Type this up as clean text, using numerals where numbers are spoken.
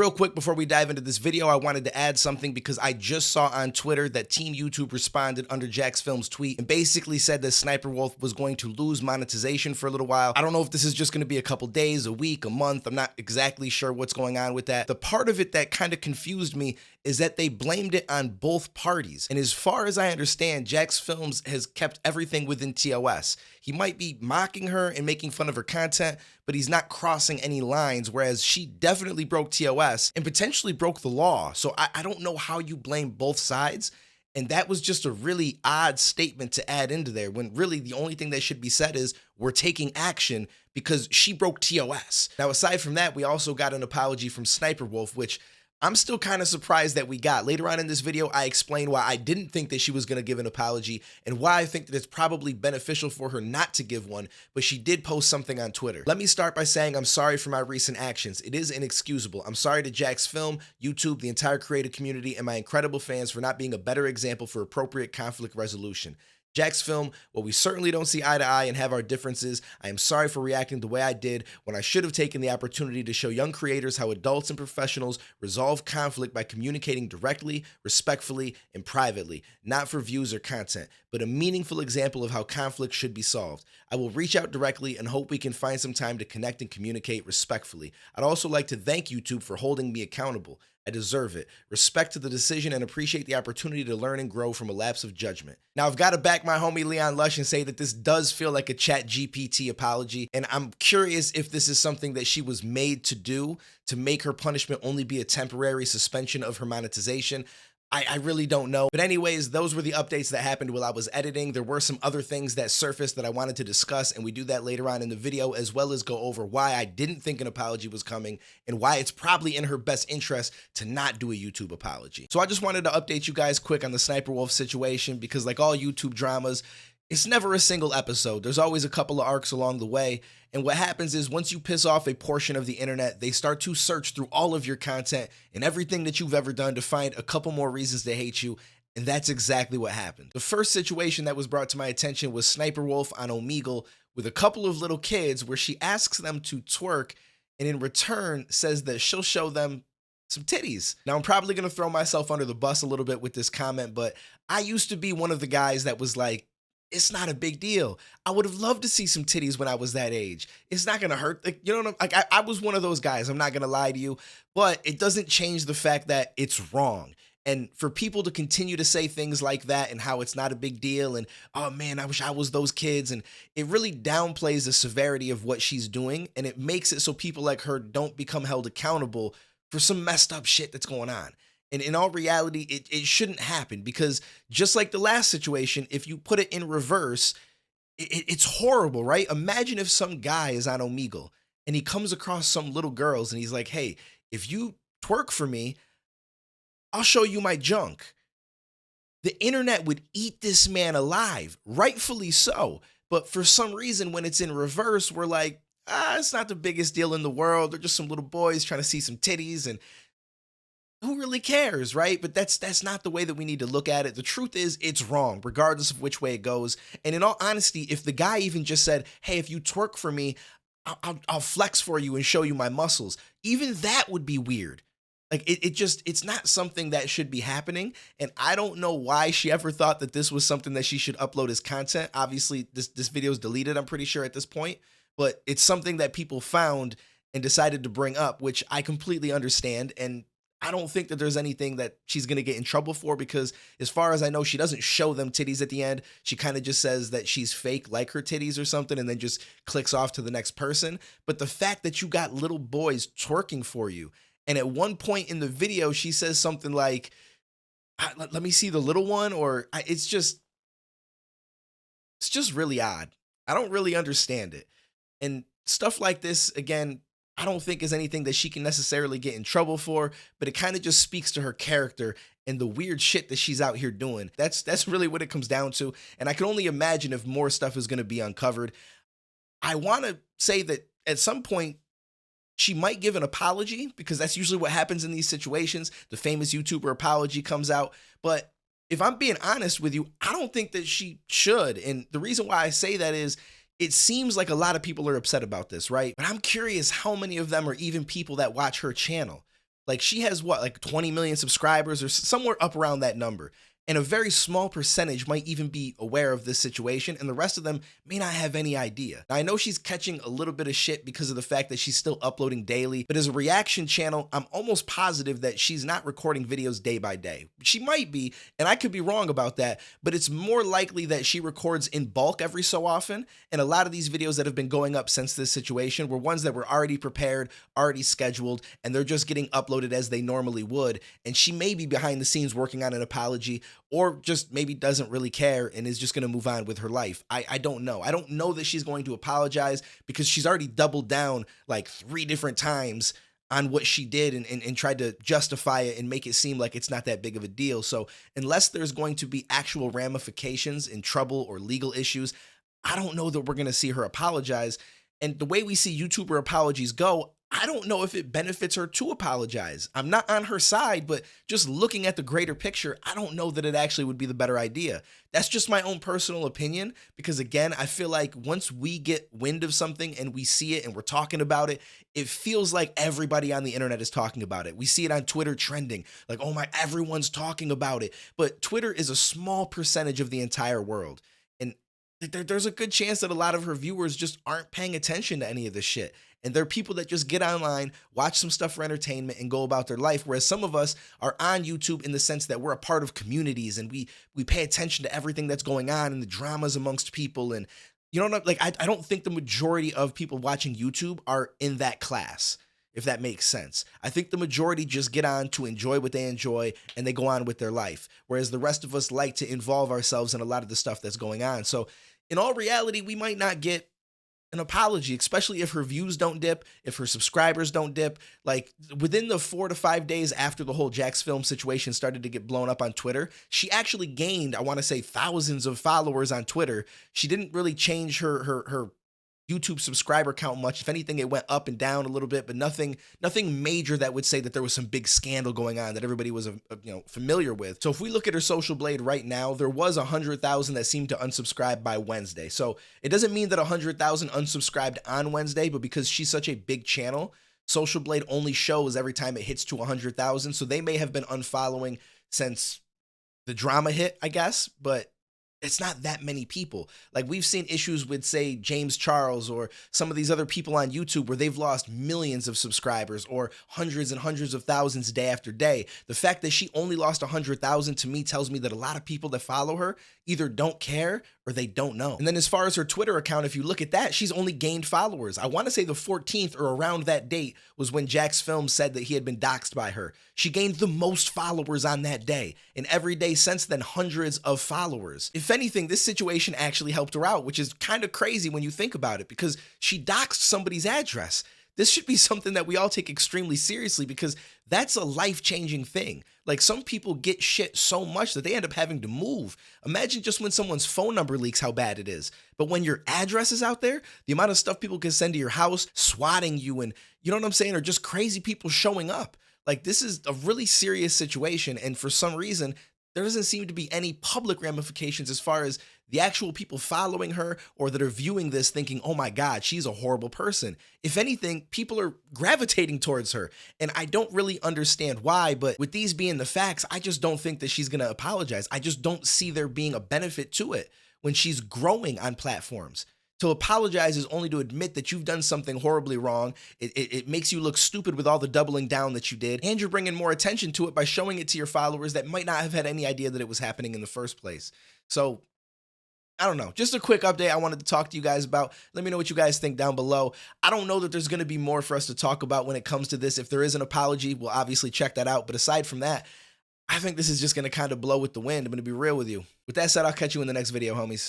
Real quick before we dive into this video, I wanted to add something because I just saw on Twitter that Team YouTube responded under Jack's Film's tweet and basically said that Sssniperwolf was going to lose monetization for a little while. I don't know if this is just going to be a couple days, a week, a month. I'm not exactly sure what's going on with that. The part of it that kind of confused me is that they blamed it on both parties. And as far as I understand, Jack's Films has kept everything within TOS. He might be mocking her and making fun of her content, but he's not crossing any lines, whereas she definitely broke TOS and potentially broke the law. So I don't know how you blame both sides. And that was just a really odd statement to add into there when really the only thing that should be said is we're taking action because she broke TOS. Now, aside from that, we also got an apology from Sssniperwolf, which I'm still kind of surprised that we got. Later on in this video, I explain why I didn't think that she was going to give an apology and why I think that it's probably beneficial for her not to give one, but she did post something on Twitter. Let me start by saying I'm sorry for my recent actions. It is inexcusable. I'm sorry to Jack's Film, YouTube, the entire creative community, and my incredible fans for not being a better example for appropriate conflict resolution. Jack's Film, while we certainly don't see eye to eye and have our differences, I am sorry for reacting the way I did when I should have taken the opportunity to show young creators how adults and professionals resolve conflict by communicating directly, respectfully, and privately, not for views or content, but a meaningful example of how conflict should be solved. I will reach out directly and hope we can find some time to connect and communicate respectfully. I'd also like to thank YouTube for holding me accountable. I deserve it. Respect to the decision and appreciate the opportunity to learn and grow from a lapse of judgment. Now, I've got to back my homie Leon Lush and say that this does feel like a ChatGPT apology, and I'm curious if this is something that she was made to do to make her punishment only be a temporary suspension of her monetization. I really don't know. But anyways, those were the updates that happened while I was editing. There were some other things that surfaced that I wanted to discuss, and we do that later on in the video, as well as go over why I didn't think an apology was coming and why it's probably in her best interest to not do a YouTube apology. So I just wanted to update you guys quick on the Sssniperwolf situation because like all YouTube dramas, it's never a single episode. There's always a couple of arcs along the way. And what happens is once you piss off a portion of the internet, they start to search through all of your content and everything that you've ever done to find a couple more reasons to hate you. And that's exactly what happened. The first situation that was brought to my attention was Sssniperwolf on Omegle with a couple of little kids where she asks them to twerk and in return says that she'll show them some titties. Now, I'm probably going to throw myself under the bus a little bit with this comment, but I used to be one of the guys that was like, it's not a big deal. I would have loved to see some titties when I was that age. It's not going to hurt. Like, you know, like I was one of those guys. I'm not going to lie to you, but it doesn't change the fact that it's wrong. And for people to continue to say things like that and how it's not a big deal and, oh man, I wish I was those kids. And it really downplays the severity of what she's doing. And it makes it so people like her don't become held accountable for some messed up shit that's going on. And in all reality, it shouldn't happen because just like the last situation, if you put it in reverse, it's horrible, right? Imagine if some guy is on Omegle and he comes across some little girls and he's like, hey, if you twerk for me, I'll show you my junk. The internet would eat this man alive, rightfully so. But for some reason, when it's in reverse, we're like, it's not the biggest deal in the world. They're just some little boys trying to see some titties and who really cares, right? But that's not the way that we need to look at it. The truth is it's wrong, regardless of which way it goes. And in all honesty, if the guy even just said, hey, if you twerk for me, I'll flex for you and show you my muscles, even that would be weird. Like it's not something that should be happening. And I don't know why she ever thought that this was something that she should upload as content. Obviously, this video is deleted, I'm pretty sure at this point, but it's something that people found and decided to bring up, which I completely understand. And I don't think that there's anything that she's going to get in trouble for because as far as I know, she doesn't show them titties at the end. She kind of just says that she's fake, like her titties or something, and then just clicks off to the next person. But the fact that you got little boys twerking for you, and at one point in the video, she says something like, let me see the little one, or it's just really odd. I don't really understand it. And stuff like this, again, I don't think is anything that she can necessarily get in trouble for, but it kind of just speaks to her character and the weird shit that she's out here doing. That's really what it comes down to. And I can only imagine if more stuff is going to be uncovered. I want to say that at some point she might give an apology because that's usually what happens in these situations. The famous YouTuber apology comes out. But if I'm being honest with you, I don't think that she should. And the reason why I say that is it seems like a lot of people are upset about this, right? But I'm curious how many of them are even people that watch her channel. Like she has what, like 20 million subscribers or somewhere up around that number. And a very small percentage might even be aware of this situation, and the rest of them may not have any idea. Now, I know she's catching a little bit of shit because of the fact that she's still uploading daily, but as a reaction channel, I'm almost positive that she's not recording videos day by day. She might be, and I could be wrong about that, but it's more likely that she records in bulk every so often, and a lot of these videos that have been going up since this situation were ones that were already prepared, already scheduled, and they're just getting uploaded as they normally would, and she may be behind the scenes working on an apology, or just maybe doesn't really care and is just going to move on with her life. I don't know. I don't know that she's going to apologize because she's already doubled down like 3 different times on what she did and tried to justify it and make it seem like it's not that big of a deal. So unless there's going to be actual ramifications and trouble or legal issues, I don't know that we're going to see her apologize. And the way we see YouTuber apologies go, I don't know if it benefits her to apologize. I'm not on her side, but just looking at the greater picture, I don't know that it actually would be the better idea. That's just my own personal opinion, because again, I feel like once we get wind of something and we see it and we're talking about it, it feels like everybody on the internet is talking about it. We see it on Twitter trending, like, oh my, everyone's talking about it. But Twitter is a small percentage of the entire world. And there's a good chance that a lot of her viewers just aren't paying attention to any of this shit. And there are people that just get online, watch some stuff for entertainment, and go about their life. Whereas some of us are on YouTube in the sense that we're a part of communities and we pay attention to everything that's going on and the dramas amongst people. And you know, like I don't think the majority of people watching YouTube are in that class, if that makes sense. I think the majority just get on to enjoy what they enjoy and they go on with their life. Whereas the rest of us like to involve ourselves in a lot of the stuff that's going on. So in all reality, we might not get an apology, especially if her views don't dip, if her subscribers don't dip. Like within the 4 to 5 days after the whole Jax Film situation started to get blown up on Twitter, she actually gained, I want to say, thousands of followers on Twitter. She didn't really change her YouTube subscriber count much. If anything, it went up and down a little bit, but nothing major that would say that there was some big scandal going on that everybody was familiar with. So if we look at her social blade right now, there was 100,000 that seemed to unsubscribe by Wednesday. So it doesn't mean that 100,000 unsubscribed on Wednesday, but because she's such a big channel, Social Blade only shows every time it hits to 100,000. So they may have been unfollowing since the drama hit, I guess, but it's not that many people. Like we've seen issues with, say, James Charles or some of these other people on YouTube where they've lost millions of subscribers or hundreds and hundreds of thousands day after day. The fact that she only lost 100,000 to me tells me that a lot of people that follow her either don't care or they don't know. And then as far as her Twitter account, if you look at that, she's only gained followers. I want to say the 14th or around that date was when Jax Film said that he had been doxxed by her. She gained the most followers on that day, and every day since then, hundreds of followers. If anything, this situation actually helped her out, which is kind of crazy when you think about it, because she doxed somebody's address. This should be something that we all take extremely seriously, because that's a life-changing thing. Like some people get shit so much that they end up having to move. Imagine just when someone's phone number leaks how bad it is. But when your address is out there, the amount of stuff people can send to your house, swatting you, and you know what I'm saying, or just crazy people showing up. Like this is a really serious situation, and for some reason, there doesn't seem to be any public ramifications as far as the actual people following her or that are viewing this thinking, oh my God, she's a horrible person. If anything, people are gravitating towards her. And I don't really understand why, but with these being the facts, I just don't think that she's going to apologize. I just don't see there being a benefit to it when she's growing on platforms. To apologize is only to admit that you've done something horribly wrong. It makes you look stupid with all the doubling down that you did, and you're bringing more attention to it by showing it to your followers that might not have had any idea that it was happening in the first place. So I don't know, just a quick update I wanted to talk to you guys about. Let me know what you guys think down below. I don't know that there's going to be more for us to talk about when it comes to this. If there is an apology, we'll obviously check that out. But aside from that, I think this is just going to kind of blow with the wind. I'm going to be real with you. With that said, I'll catch you in the next video, homies.